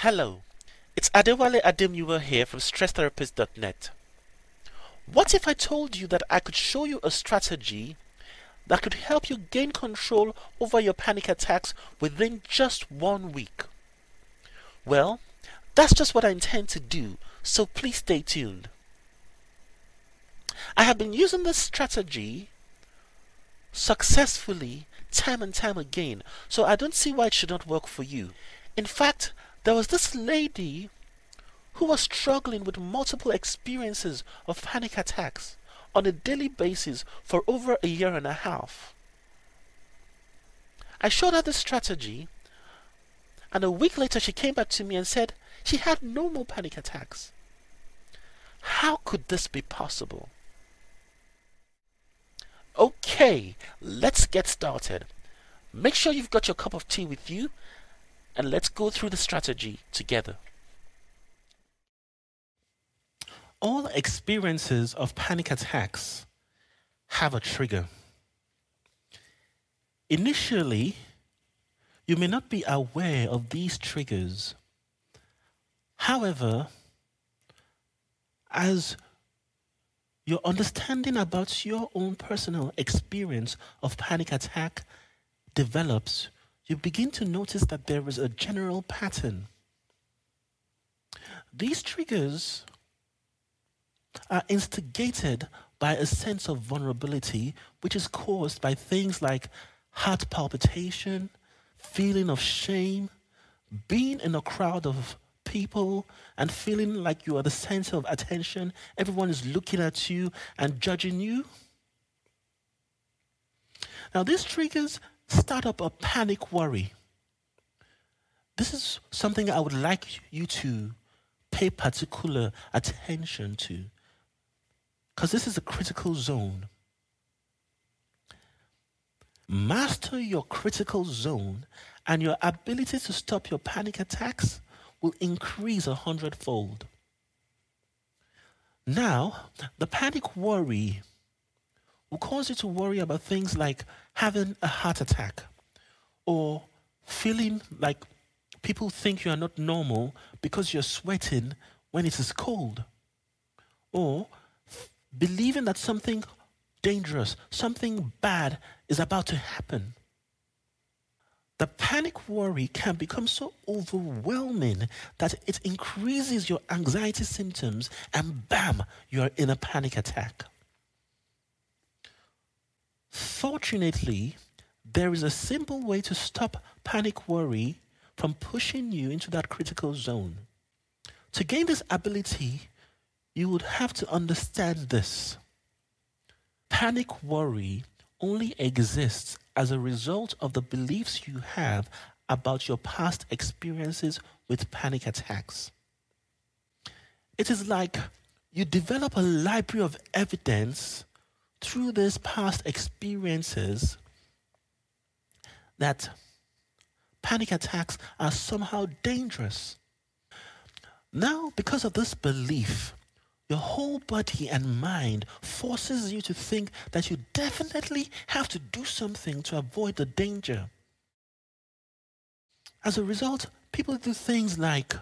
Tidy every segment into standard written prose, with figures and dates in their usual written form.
Hello, it's Adewale Ademuwa here from StressTherapist.net. What if I told you that I could show you a strategy that could help you gain control over your panic attacks within just 1 week? Well, that's just what I intend to do, so please stay tuned. I have been using this strategy successfully time and time again, so I don't see why it should not work for you. In fact, there was this lady who was struggling with multiple experiences of panic attacks on a daily basis for over a year and a half. I showed her this strategy, and a week later she came back to me and said she had no more panic attacks. How could this be possible? Okay, let's get started. Make sure you've got your cup of tea with you, and let's go through the strategy together. All experiences of panic attacks have a trigger. Initially, you may not be aware of these triggers. However, as your understanding about your own personal experience of panic attack develops, you begin to notice that there is a general pattern. These triggers are instigated by a sense of vulnerability, which is caused by things like heart palpitation, feeling of shame, being in a crowd of people and feeling like you are the center of attention. Everyone is looking at you and judging you. Now, these triggers start up a panic worry. This is something I would like you to pay particular attention to, because this is a critical zone. Master your critical zone, and your ability to stop your panic attacks will increase 100-fold. Now, the panic worry will cause you to worry about things like having a heart attack, or feeling like people think you are not normal because you're sweating when it is cold, or believing that something dangerous, something bad is about to happen. The panic worry can become so overwhelming that it increases your anxiety symptoms, and bam, you're in a panic attack. Fortunately, there is a simple way to stop panic worry from pushing you into that critical zone. To gain this ability, you would have to understand this. Panic worry only exists as a result of the beliefs you have about your past experiences with panic attacks. It is like you develop a library of evidence through these past experiences that panic attacks are somehow dangerous. Now, because of this belief, your whole body and mind forces you to think that you definitely have to do something to avoid the danger. As a result, people do things like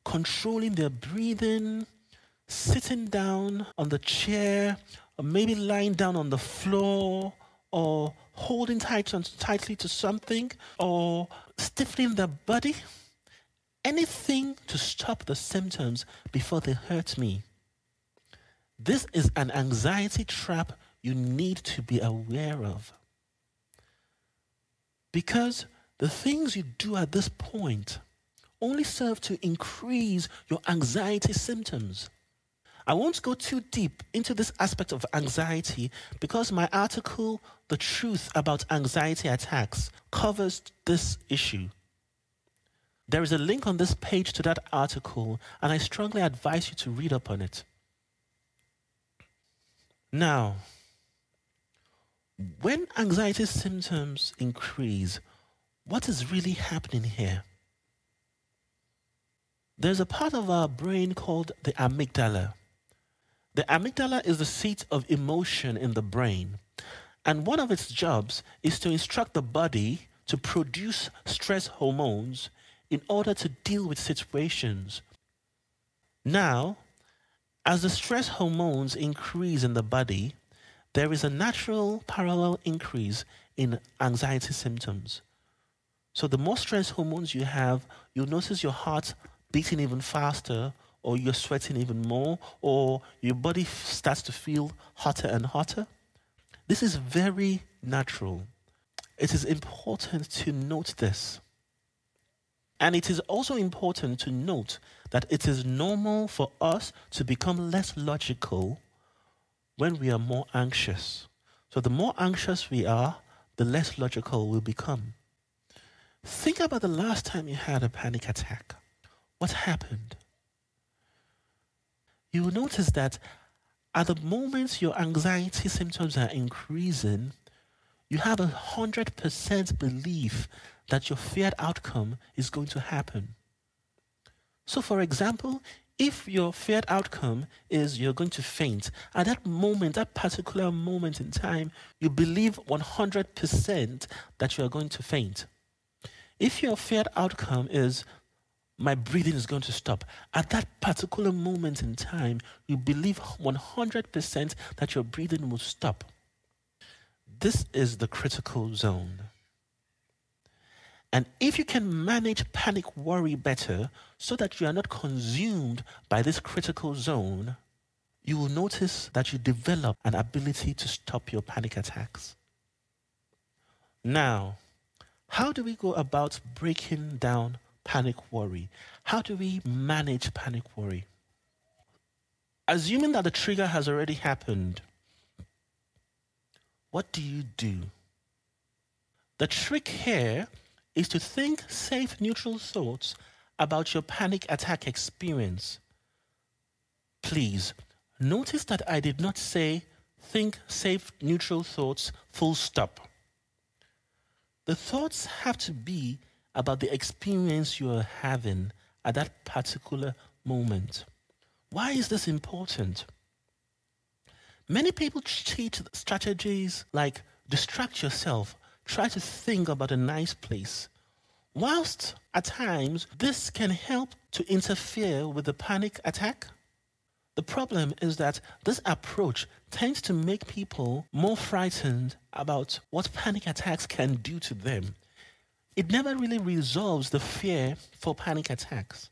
controlling their breathing, sitting down on the chair, or maybe lying down on the floor, or holding tightly to something, or stiffening their body. Anything to stop the symptoms before they hurt me. This is an anxiety trap you need to be aware of. Because the things you do at this point only serve to increase your anxiety symptoms. I won't go too deep into this aspect of anxiety because my article, The Truth About Anxiety Attacks, covers this issue. There is a link on this page to that article, and I strongly advise you to read up on it. Now, when anxiety symptoms increase, what is really happening here? There's a part of our brain called the amygdala. The amygdala is the seat of emotion in the brain, and one of its jobs is to instruct the body to produce stress hormones in order to deal with situations. Now, as the stress hormones increase in the body, there is a natural parallel increase in anxiety symptoms. So the more stress hormones you have, you'll notice your heart beating even faster, or you're sweating even more, or your body starts to feel hotter and hotter. This is very natural. It is important to note this. And it is also important to note that it is normal for us to become less logical when we are more anxious. So the more anxious we are, the less logical we'll become. Think about the last time you had a panic attack. What happened? You will notice that at the moment your anxiety symptoms are increasing, you have 100% belief that your feared outcome is going to happen. So for example, if your feared outcome is you're going to faint, at that moment, that particular moment in time, you believe 100% that you are going to faint. If your feared outcome is my breathing is going to stop, at that particular moment in time, you believe 100% that your breathing will stop. This is the critical zone. And if you can manage panic worry better so that you are not consumed by this critical zone, you will notice that you develop an ability to stop your panic attacks. Now, how do we go about breaking down panic worry? How do we manage panic worry? Assuming that the trigger has already happened, what do you do? The trick here is to think safe, neutral thoughts about your panic attack experience. Please, notice that I did not say think safe, neutral thoughts, full stop. The thoughts have to be about the experience you are having at that particular moment. Why is this important? Many people cheat strategies like distract yourself, try to think about a nice place. Whilst at times this can help to interfere with the panic attack, the problem is that this approach tends to make people more frightened about what panic attacks can do to them. It never really resolves the fear for panic attacks.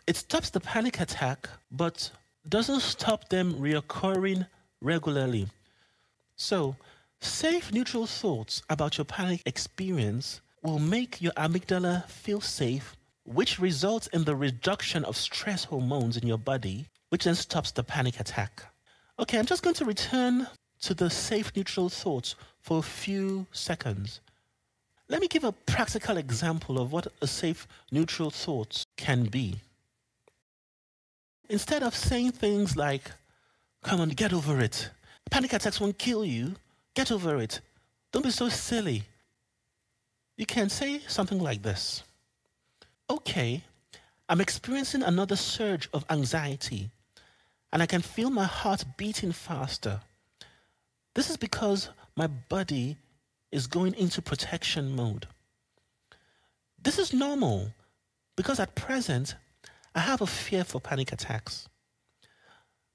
It stops the panic attack, but doesn't stop them reoccurring regularly. So, safe, neutral thoughts about your panic experience will make your amygdala feel safe, which results in the reduction of stress hormones in your body, which then stops the panic attack. Okay, I'm just going to return to the safe, neutral thoughts for a few seconds. Let me give a practical example of what a safe, neutral thought can be. Instead of saying things like, come on, get over it. Panic attacks won't kill you. Get over it. Don't be so silly. You can say something like this. Okay, I'm experiencing another surge of anxiety, and I can feel my heart beating faster. This is because my body is going into protection mode. This is normal because at present, I have a fear for panic attacks.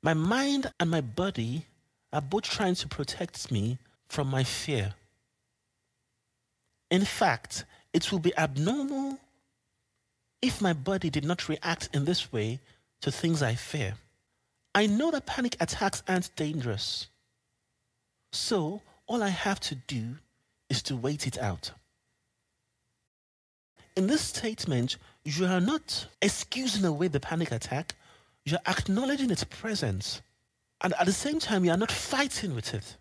My mind and my body are both trying to protect me from my fear. In fact, it will be abnormal if my body did not react in this way to things I fear. I know that panic attacks aren't dangerous. So, all I have to do is to wait it out. In this statement, you are not excusing away the panic attack, you are acknowledging its presence. And at the same time, you are not fighting with it.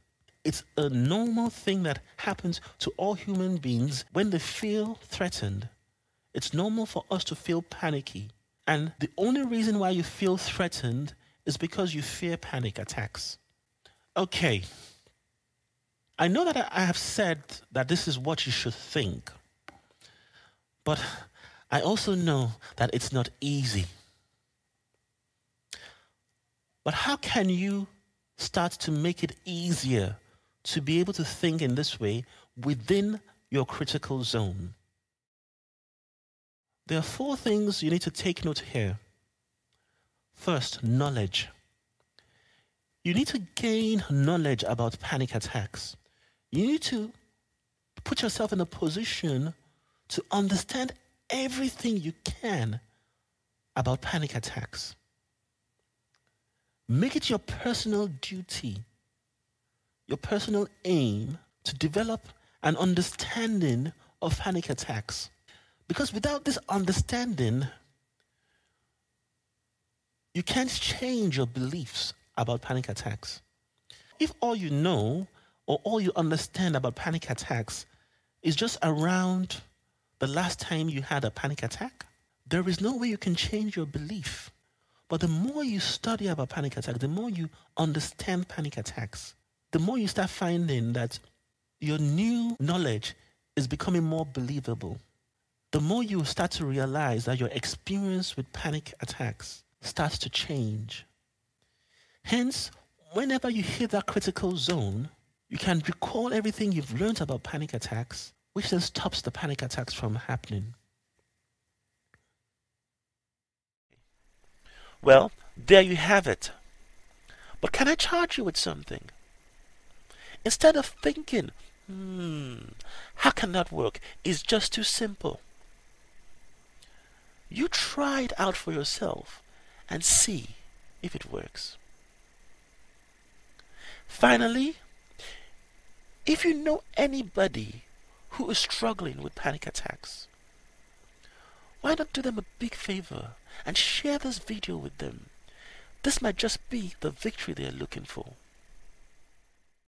It's a normal thing that happens to all human beings when they feel threatened. It's normal for us to feel panicky. And the only reason why you feel threatened is because you fear panic attacks. Okay. I know that I have said that this is what you should think. But I also know that it's not easy. But how can you start to make it easier to be able to think in this way within your critical zone? There are four things you need to take note here. First, knowledge. You need to gain knowledge about panic attacks. You need to put yourself in a position to understand everything you can about panic attacks. Make it your personal duty, your personal aim to develop an understanding of panic attacks. Because without this understanding, you can't change your beliefs about panic attacks. If all you know or all you understand about panic attacks is just around the last time you had a panic attack, there is no way you can change your belief. But the more you study about panic attacks, the more you understand panic attacks, the more you start finding that your new knowledge is becoming more believable. The more you start to realize that your experience with panic attacks starts to change. Hence, whenever you hit that critical zone, you can recall everything you've learned about panic attacks, which then stops the panic attacks from happening. Well, there you have it. But can I charge you with something? Instead of thinking, how can that work? It's just too simple. You try it out for yourself and see if it works. Finally, if you know anybody who is struggling with panic attacks, why not do them a big favor and share this video with them? This might just be the victory they're looking for.